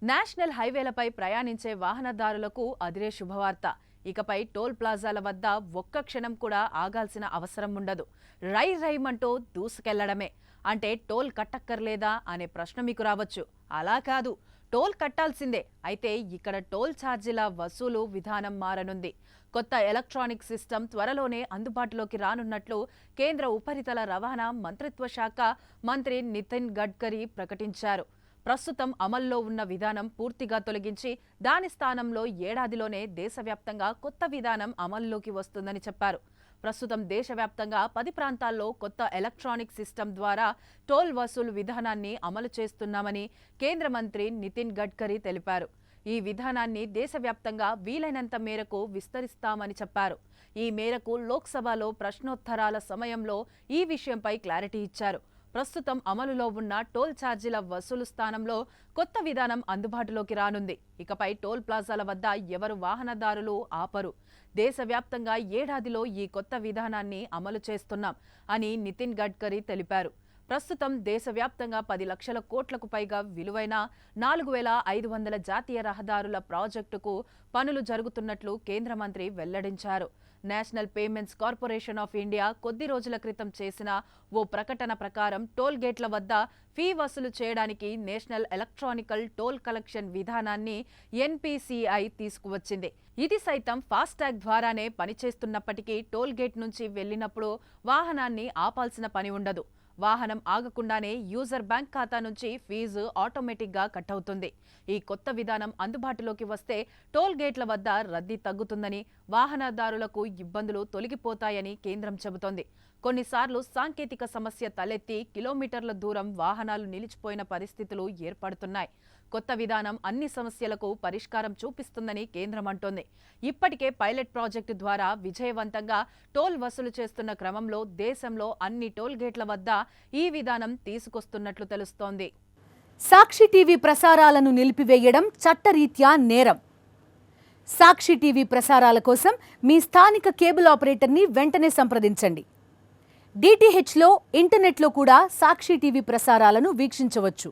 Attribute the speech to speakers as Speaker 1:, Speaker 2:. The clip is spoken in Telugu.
Speaker 1: నేషనల్ హైవేలపై ప్రయాణించే వాహనదారులకు అదిరే శుభవార్త. ఇకపై టోల్ ప్లాజాల వద్ద ఒక్క క్షణం కూడా ఆగాల్సిన అవసరం ఉండదు. రైమంటూ దూసుకెళ్లడమే. అంటే టోల్ కట్టక్కర్లేదా అనే ప్రశ్న మీకు రావచ్చు. అలా కాదు, టోల్ కట్టాల్సిందే. అయితే ఇక్కడ టోల్ ఛార్జీల వసూలు విధానం మారనుంది. కొత్త ఎలక్ట్రానిక్ సిస్టమ్ త్వరలోనే అందుబాటులోకి రానున్నట్లు కేంద్ర ఉపరితల రవాణా మంత్రిత్వ శాఖ మంత్రి నితిన్ గడ్కరీ ప్రకటించారు. ప్రస్తుతం అమల్లో ఉన్న విధానం పూర్తిగా తొలగించి దాని స్థానంలో ఏడాదిలోనే దేశవ్యాప్తంగా కొత్త విధానం అమల్లోకి వస్తుందని చెప్పారు. ప్రస్తుతం దేశవ్యాప్తంగా 10 ప్రాంతాల్లో కొత్త ఎలక్ట్రానిక్ సిస్టమ్ ద్వారా టోల్ వసూలు విధానాన్ని అమలు చేస్తున్నామని కేంద్ర మంత్రి నితిన్ గడ్కరీ తెలిపారు. ఈ విధానాన్ని దేశవ్యాప్తంగా వీలైనంత మేరకు విస్తరిస్తామని చెప్పారు. ఈ మేరకు లోక్సభలో ప్రశ్నోత్తరాల సమయంలో ఈ విషయంపై క్లారిటీ ఇచ్చారు. ప్రస్తుతం అమలులో ఉన్న టోల్ ఛార్జీల వసూలు స్థానంలో కొత్త విధానం అందుబాటులోకి రానుంది. ఇకపై టోల్ ప్లాజాల వద్ద ఎవరు వాహనదారులు ఆపరు. దేశవ్యాప్తంగా ఏడాదిలో ఈ కొత్త విధానాన్ని అమలు చేస్తున్నాం అని నితిన్ గడ్కరీ తెలిపారు. ప్రస్తుతం దేశవ్యాప్తంగా 10 లక్షల కోట్లకు పైగా విలువైన 4,500 జాతీయ రహదారుల ప్రాజెక్టుకు పనులు జరుగుతున్నట్లు కేంద్ర మంత్రి వెల్లడించారు. National payments corporation of India కొద్ది రోజుల క్రితం చేసిన ఓ ప్రకటన ప్రకారం టోల్ గేట్ల వద్ద ఫీ వసూలు చేయడానికి నేషనల్ ఎలక్ట్రానికల్ టోల్ కలెక్షన్ విధానాన్ని ఎన్పీసీఐ తీసుకువచ్చింది. ఇది సైతం ఫాస్టాగ్ ద్వారానే పనిచేస్తున్నప్పటికీ టోల్ గేట్ నుంచి వెళ్లినప్పుడు వాహనాన్ని ఆపాల్సిన పని ఉండదు. వాహనం ఆగకుండానే యూజర్ బ్యాంక్ ఖాతా నుంచి ఫీజు ఆటోమేటిక్గా కట్ అవుతుంది. ఈ కొత్త విధానం అందుబాటులోకి వస్తే టోల్ గేట్ల వద్ద రద్దీ తగ్గుతుందని, వాహనదారులకు ఇబ్బందులు తొలగిపోతాయని కేంద్రం చెబుతోంది. కొన్నిసార్లు సాంకేతిక సమస్య తలెత్తి కిలోమీటర్ల దూరం వాహనాలు నిలిచిపోయిన పరిస్థితులు ఏర్పడుతున్నాయి. కొత్త విధానం అన్ని సమస్యలకు పరిష్కారం చూపిస్తుందని కేంద్రం అంటోంది. ఇప్పటికే పైలట్ ప్రాజెక్టు ద్వారా విజయవంతంగా టోల్ వసూలు చేస్తున్న క్రమంలో దేశంలో అన్ని టోల్ గేట్ల వద్ద ఈ విధానం తీసుకొస్తున్నట్లు తెలుస్తోంది.
Speaker 2: సాక్షి టీవీ ప్రసారాలను నిలిపివేయడం చట్టరీత్యా నేరం. సాక్షి టీవీ ప్రసారాల కోసం మీ స్థానిక కేబుల్ ఆపరేటర్ని వెంటనే సంప్రదించండి. డిటిహెచ్లో, ఇంటర్నెట్లో కూడా సాక్షి టీవీ ప్రసారాలను వీక్షించవచ్చు.